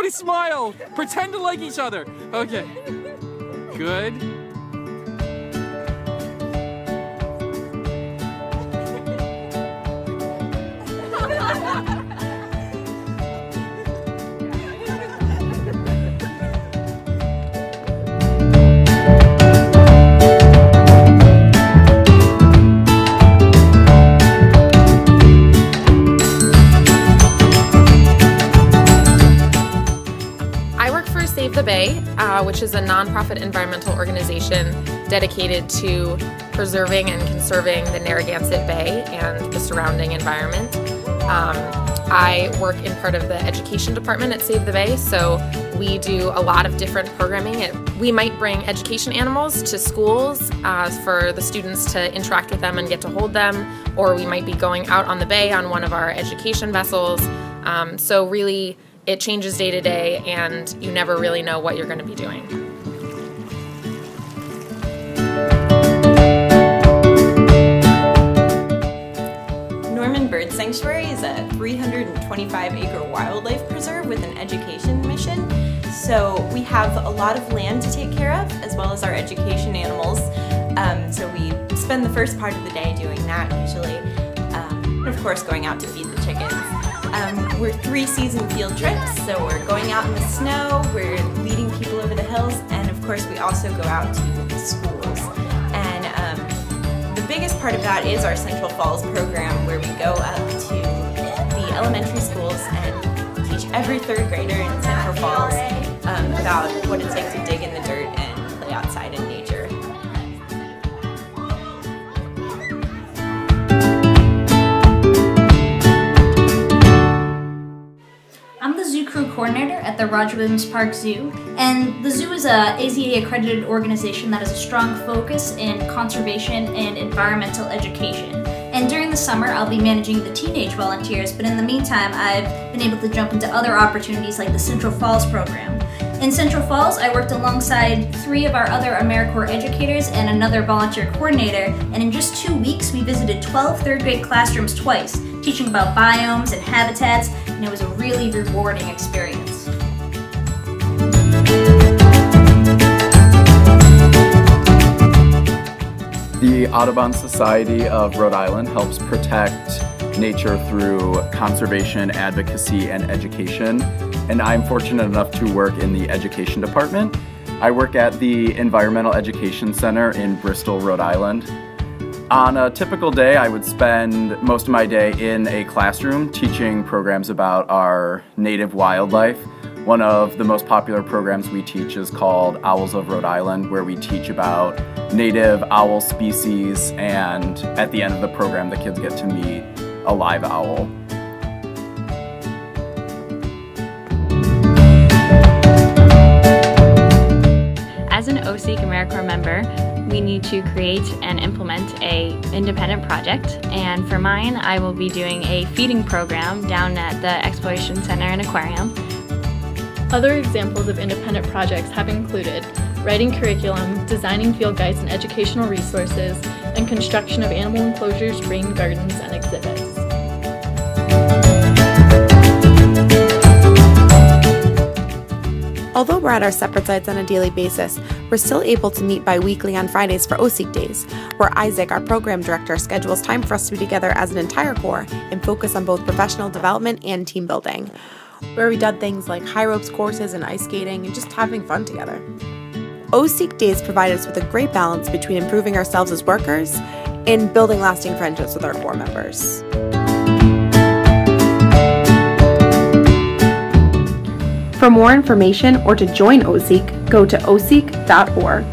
Everybody smile! Pretend to like each other! Okay. Good. Save the Bay, which is a nonprofit environmental organization dedicated to preserving and conserving the Narragansett Bay and the surrounding environment. I work in part of the education department at Save the Bay, so we do a lot of different programming. We might bring education animals to schools for the students to interact with them and get to hold them, or we might be going out on the bay on one of our education vessels. So really, it changes day to day, and you never really know what you're going to be doing. Norman Bird Sanctuary is a 325-acre wildlife preserve with an education mission. So we have a lot of land to take care of, as well as our education animals. So we spend the first part of the day doing that usually. And of course going out to feed the chickens. We're 3-season field trips, so we're going out in the snow, we're leading people over the hills, and of course we also go out to schools. And the biggest part of that is our Central Falls program, where we go up to the elementary schools and teach every 3rd grader in Central Falls about what it's like to dig in the dirt and play outside in nature. I'm the Zoo Crew Coordinator at the Roger Williams Park Zoo, and the zoo is a AZA accredited organization that has a strong focus in conservation and environmental education. And during the summer I'll be managing the teenage volunteers, but in the meantime I've been able to jump into other opportunities like the Central Falls program. In Central Falls, I worked alongside 3 of our other AmeriCorps educators and another volunteer coordinator, and in just 2 weeks we visited 12 3rd grade classrooms twice, teaching about biomes and habitats, and it was a really rewarding experience. The Audubon Society of Rhode Island helps protect nature through conservation, advocacy, and education. And I'm fortunate enough to work in the education department. I work at the Environmental Education Center in Bristol, Rhode Island. On a typical day, I would spend most of my day in a classroom teaching programs about our native wildlife. One of the most popular programs we teach is called Owls of Rhode Island, where we teach about native owl species, and at the end of the program, the kids get to meet a live owl. As an OSEEC AmeriCorps member, we need to create and implement an independent project, and for mine I will be doing a feeding program down at the Exploration Center and Aquarium. Other examples of independent projects have included writing curriculum, designing field guides and educational resources, and construction of animal enclosures, rain gardens, and exhibits. Although we're at our separate sites on a daily basis, we're still able to meet bi-weekly on Fridays for OSEEC Days, where Isaac, our program director, schedules time for us to be together as an entire corps and focus on both professional development and team building, where we did things like high ropes courses and ice skating and just having fun together. OSEEC Days provide us with a great balance between improving ourselves as workers and building lasting friendships with our corps members. For more information or to join OSEEC, go to oseec.org.